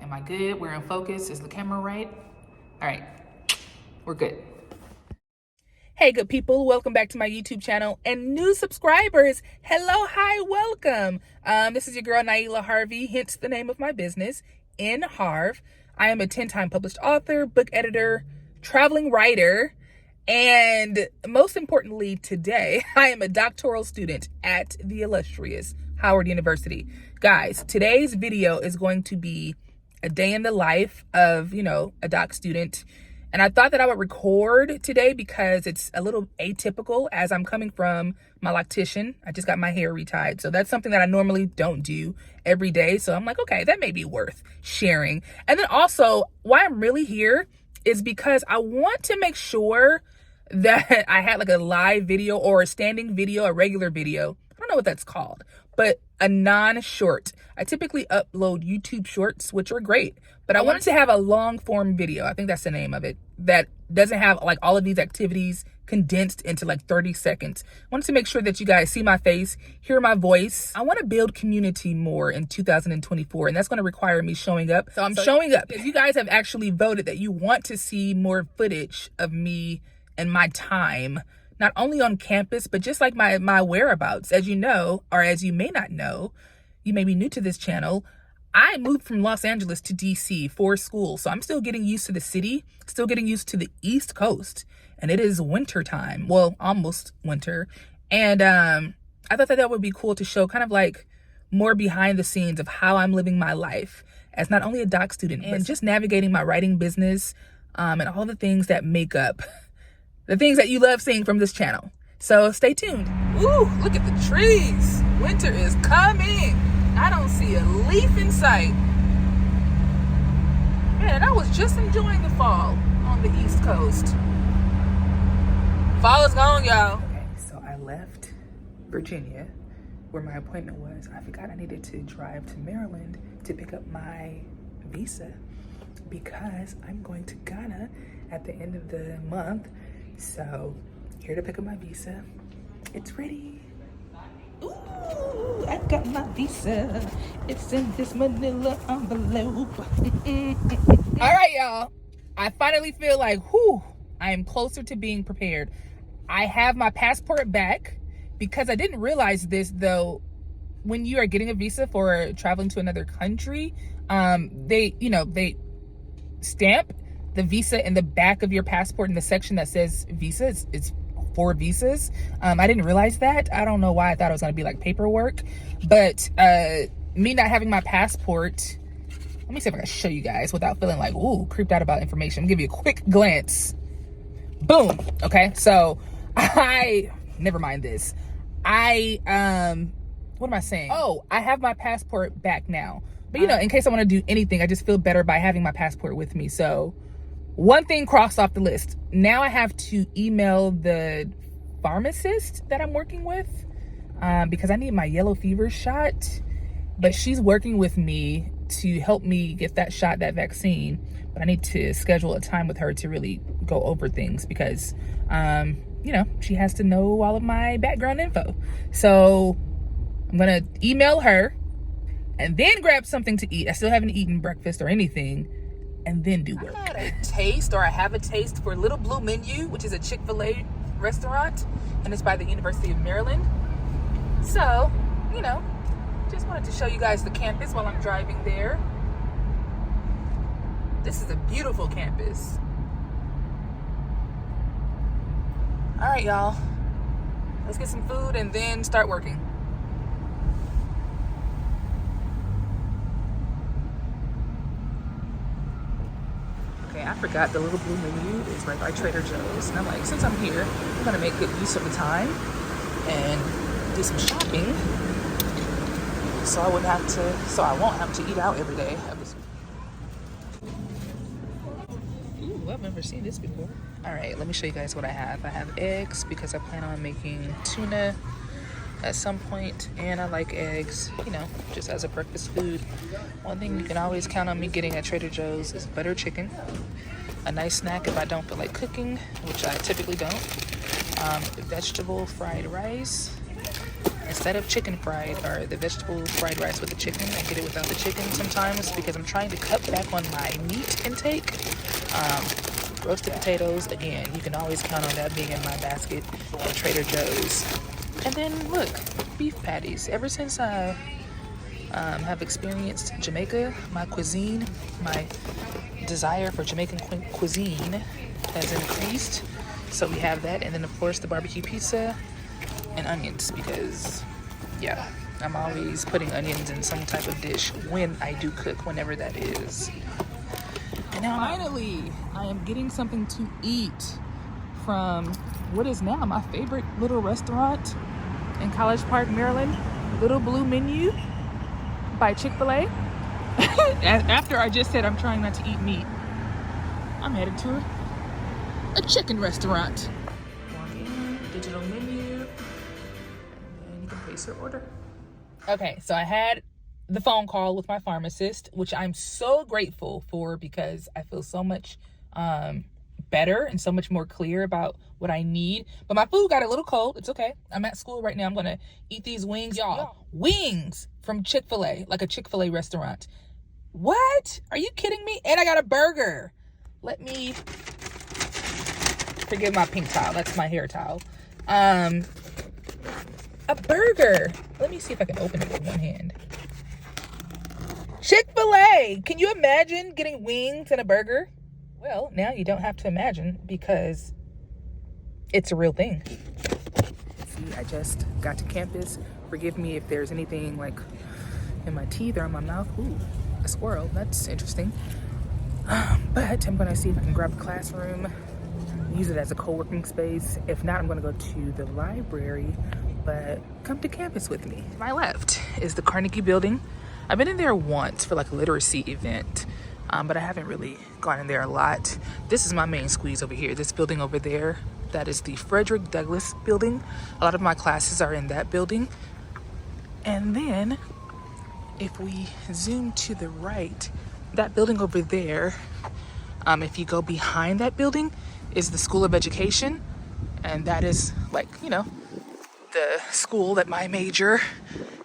Am I good? We're in focus. Is the camera right? All right, we're good. Hey, good people, welcome back to my YouTube channel, and new subscribers, hello, hi, welcome. This is your girl, N.HARV, hence the name of my business, N.HARV. I am a 10-time published author, book editor, traveling writer, and most importantly today, I am a doctoral student at the illustrious Howard University. Guys, today's video is going to be a day in the life of, a doc student. And I thought that I would record today because it's a little atypical as I'm coming from my loctician. I just got my hair retied. So that's something that I normally don't do every day. So I'm like, okay, that may be worth sharing. And then also why I'm really here is because I want to make sure that I had like a live video or a standing video, a regular video. I don't know what that's called, but a non-short. I typically upload YouTube shorts, which are great, but I wanted to have a long form video. I think that's the name of it, that doesn't have like all of these activities condensed into like 30 seconds. I wanted to make sure that you guys see my face, hear my voice. I want to build community more in 2024, and that's going to require me showing up. So I'm showing up because you guys have actually voted that you want to see more footage of me and my time, not only on campus, but just like my whereabouts. As you know, or as you may not know, you may be new to this channel, I moved from Los Angeles to DC for school. So I'm still getting used to the city, still getting used to the East Coast. And it is winter time. Well, almost winter. And I thought that would be cool to show kind of like more behind the scenes of how I'm living my life as not only a doc student, but just navigating my writing business and all the things that make up the things that you love seeing from this channel. So stay tuned. Ooh, look at the trees. Winter is coming. I don't see a leaf in sight. Man, I was just enjoying the fall on the East Coast. Fall is gone, y'all. Okay, so I left Virginia, where my appointment was. I forgot I needed to drive to Maryland to pick up my visa because I'm going to Ghana at the end of the month. So, here to pick up my visa. It's ready. Ooh, I got my visa. It's in this manila envelope. All right, y'all. I finally feel like, I am closer to being prepared. I have my passport back because I didn't realize this, though. When you are getting a visa for traveling to another country, they stamp the visa in the back of your passport in the section that says visa. It's for visas. I didn't realize that. I don't know why I thought it was going to be like paperwork, but me not having my passport, let me see if I can show you guys without feeling like, creeped out about information. I'll give you a quick glance. Boom. Okay. So never mind this. What am I saying? Oh, I have my passport back now, but in case I want to do anything, I just feel better by having my passport with me. So one thing crossed off the list. Now I have to email the pharmacist that I'm working with because I need my yellow fever shot. But she's working with me to help me get that shot, that vaccine. But I need to schedule a time with her to really go over things because, she has to know all of my background info. So I'm going to email her and then grab something to eat. I still haven't eaten breakfast or anything. And then do work. I have a taste for Little Blue Menu, which is a Chick-fil-A restaurant, and it's by the University of Maryland. So, just wanted to show you guys the campus while I'm driving there. This is a beautiful campus. All right, y'all. Let's get some food and then start working. I forgot the Little Blue Menu is right by Trader Joe's. And I'm like, since I'm here, I'm gonna make good use of the time and do some shopping. So I won't have to eat out every day. Ooh, I've never seen this before. All right, let me show you guys what I have. I have eggs because I plan on making tuna at some point, and I like eggs, just as a breakfast food. One thing you can always count on me getting at Trader Joe's is butter chicken. A nice snack if I don't feel like cooking, which I typically don't. Vegetable fried rice, and instead of chicken fried or the vegetable fried rice with the chicken, I get it without the chicken sometimes because I'm trying to cut back on my meat intake. Roasted potatoes, again, you can always count on that being in my basket at Trader Joe's. And then look, beef patties. Ever since I have experienced Jamaica, my cuisine, my desire for Jamaican cuisine has increased. So we have that, and then of course the barbecue pizza and onions, because yeah, I'm always putting onions in some type of dish when I do cook, whenever that is. And now finally, I am getting something to eat from what is now my favorite little restaurant in College Park, Maryland, Little Blue Menu by Chick-fil-A. After I just said I'm trying not to eat meat, I'm headed to a chicken restaurant. Walk in, digital menu, and you can place your order. Okay, so I had the phone call with my pharmacist, which I'm so grateful for because I feel so much better and so much more clear about what I need. But my food got a little cold. It's okay. I'm at school right now. I'm gonna eat these wings, y'all. Wings from Chick-fil-A, like a Chick-fil-A restaurant. What? Are you kidding me? And I got a burger. Let me forgive my pink towel. That's my hair towel. A burger. Let me see if I can open it with one hand. Chick-fil-A. Can you imagine getting wings and a burger? Well, now you don't have to imagine because it's a real thing. See, I just got to campus. Forgive me if there's anything like in my teeth or in my mouth. Ooh, a squirrel. That's interesting. But I'm gonna see if I can grab a classroom, use it as a co-working space. If not, I'm gonna go to the library, but come to campus with me. To my left is the Carnegie Building. I've been in there once for like a literacy event, but I haven't really gone in there a lot. This is my main squeeze over here. This building over there, that is the Frederick Douglass building. A lot of my classes are in that building. And then if we zoom to the right, that building over there, if you go behind that building, is the School of Education. And that is like, you know, the school that my major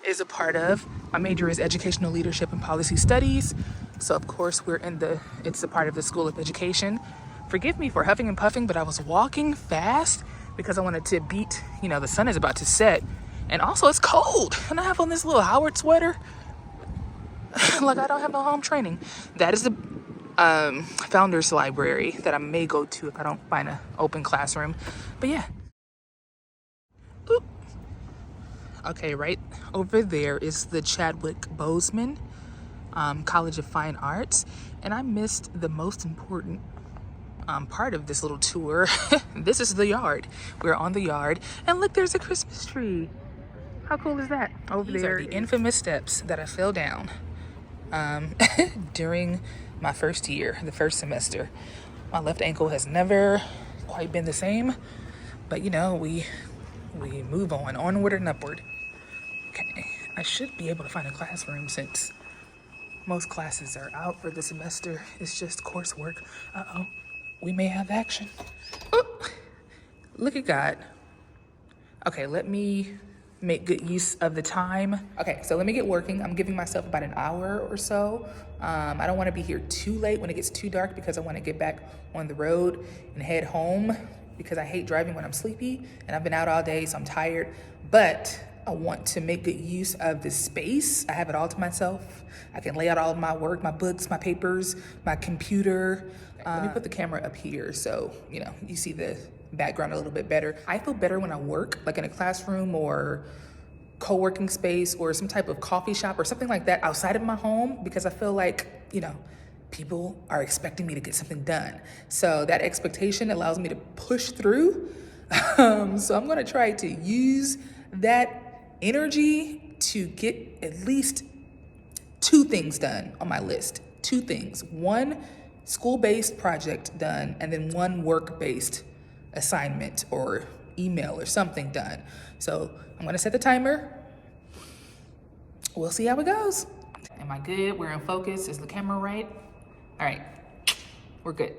is a part of. My major is Educational Leadership and Policy Studies. So of course it's a part of the School of Education. Forgive me for huffing and puffing, but I was walking fast because I wanted to beat, you know, the sun is about to set. And also it's cold. And I have on this little Howard sweater. Like I don't have no home training. That is the Founders Library that I may go to if I don't find an open classroom. But yeah. Oop. Okay, right over there is the Chadwick Boseman College of Fine Arts. And I missed the most important part of this little tour. This is the yard. We're on the yard. And look, there's a Christmas tree. How cool is that? Over there are the infamous steps that I fell down during my first year, the first semester. My left ankle has never quite been the same, but you know, we move on, onward and upward. Okay, I should be able to find a classroom since most classes are out for the semester. It's just coursework. Uh-oh, we may have action. Oh, look at God. Okay, let me make good use of the time. Okay, so let me get working. I'm giving myself about an hour or so. I don't want to be here too late when it gets too dark because I want to get back on the road and head home because I hate driving when I'm sleepy and I've been out all day, so I'm tired. But I want to make good use of the space. I have it all to myself. I can lay out all of my work, my books, my papers, my computer. Let me put the camera up here so, you know, you see the background a little bit better. I feel better when I work, like in a classroom or co-working space or some type of coffee shop or something like that outside of my home, because I feel like, you know, people are expecting me to get something done. So that expectation allows me to push through. So I'm gonna try to use that energy to get at least 2 things done on my list. 2 things. 1 school-based project done, and then 1 work-based assignment or email or something done. So I'm gonna set the timer. We'll see how it goes. Am I good? We're in focus. Is the camera right? All right, we're good.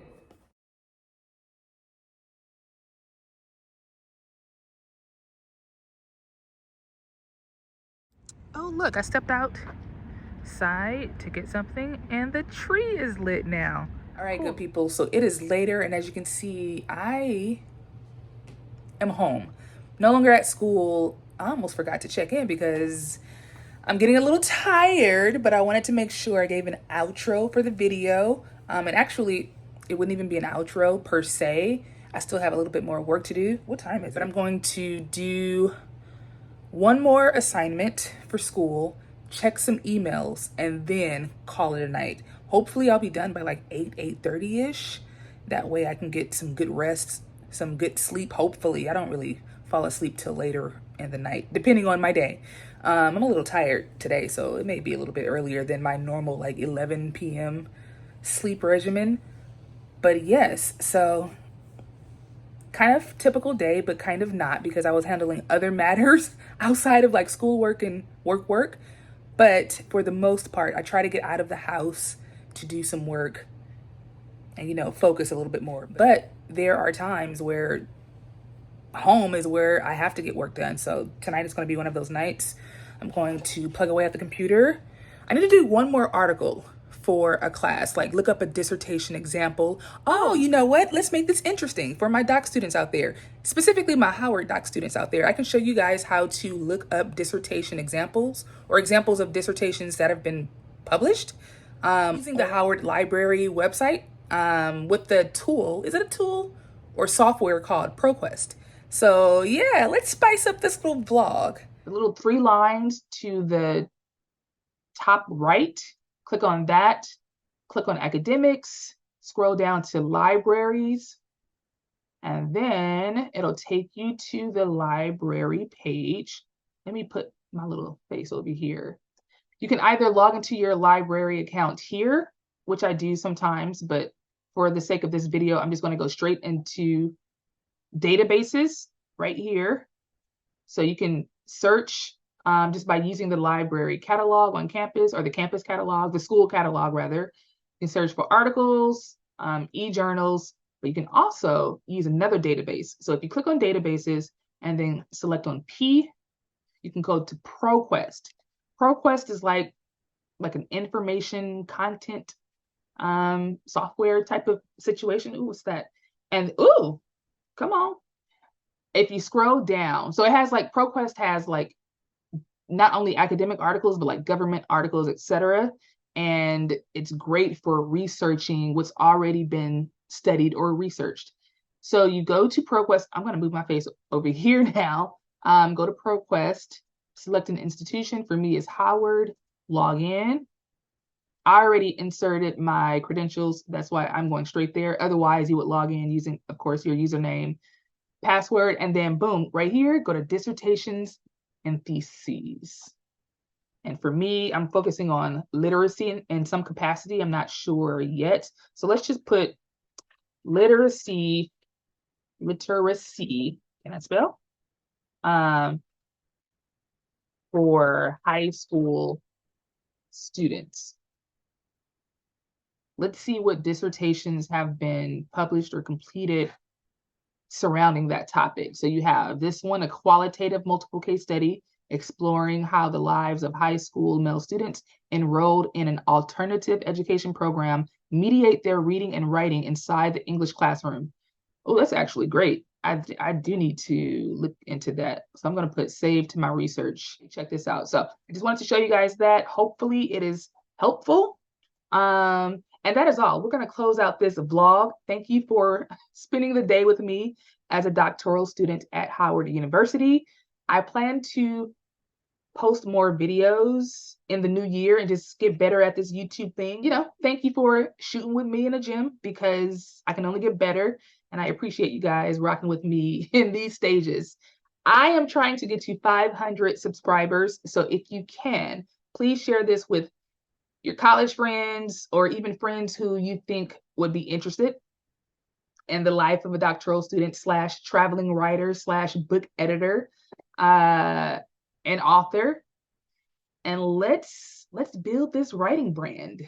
Oh, look, I stepped outside to get something and the tree is lit now. All right, good people. So it is later, and as you can see, I am home. No longer at school. I almost forgot to check in because I'm getting a little tired, but I wanted to make sure I gave an outro for the video. And actually, it wouldn't even be an outro per se. I still have a little bit more work to do. What time is it? But I'm going to do one more assignment for school, check some emails, and then call it a night. Hopefully I'll be done by like 8:30ish. That way I can get some good rest, some good sleep. Hopefully I don't really fall asleep till later in the night, depending on my day. I'm a little tired today, so it may be a little bit earlier than my normal like 11 p.m. sleep regimen. But yes, so kind of typical day, but kind of not, because I was handling other matters outside of like schoolwork and work. But for the most part, I try to get out of the house to do some work and, focus a little bit more. But there are times where home is where I have to get work done. So tonight is going to be one of those nights. I'm going to plug away at the computer. I need to do one more article for a class, like look up a dissertation example. Oh, you know what? Let's make this interesting for my doc students out there, specifically my Howard doc students out there. I can show you guys how to look up dissertation examples or examples of dissertations that have been published using the Howard Library website with the tool. Is it a tool or software called ProQuest? So yeah, let's spice up this little vlog. The little 3 lines to the top right, click on that, click on academics, scroll down to libraries, and then it'll take you to the library page. Let me put my little face over here. You can either log into your library account here, which I do sometimes, but for the sake of this video, I'm just going to go straight into databases right here. So you can search just by using the library catalog on campus, or the campus catalog, the school catalog rather. You can search for articles, e-journals, but you can also use another database. So if you click on databases and then select on P, you can go to ProQuest. ProQuest is like an information content software type of situation. Ooh, what's that? And ooh, come on. If you scroll down, so it has like ProQuest has like not only academic articles, but like government articles, etc. And it's great for researching what's already been studied or researched. So you go to ProQuest. I'm going to move my face over here now. Go to ProQuest, select an institution. For me is Howard, log in. I already inserted my credentials. That's why I'm going straight there. Otherwise, you would log in using, of course, your username, password, and then boom, right here, go to dissertations and theses. And for me, I'm focusing on literacy in some capacity. I'm not sure yet. So let's just put literacy, can I spell? For high school students. Let's see what dissertations have been published or completed surrounding that topic. So you have this one, a qualitative multiple case study exploring how the lives of high school male students enrolled in an alternative education program mediate their reading and writing inside the English classroom. Oh, that's actually great. I do need to look into that. So I'm going to put save to my research. Check this out. So I just wanted to show you guys that. Hopefully it is helpful. And that is all. We're going to close out this vlog. Thank you for spending the day with me as a doctoral student at Howard University. I plan to post more videos in the new year and just get better at this YouTube thing. Thank you for shooting with me in the gym, because I can only get better. And I appreciate you guys rocking with me in these stages. I am trying to get to 500 subscribers. So if you can, please share this with your college friends or even friends who you think would be interested in the life of a doctoral student / traveling writer / book editor and author. And let's build this writing brand.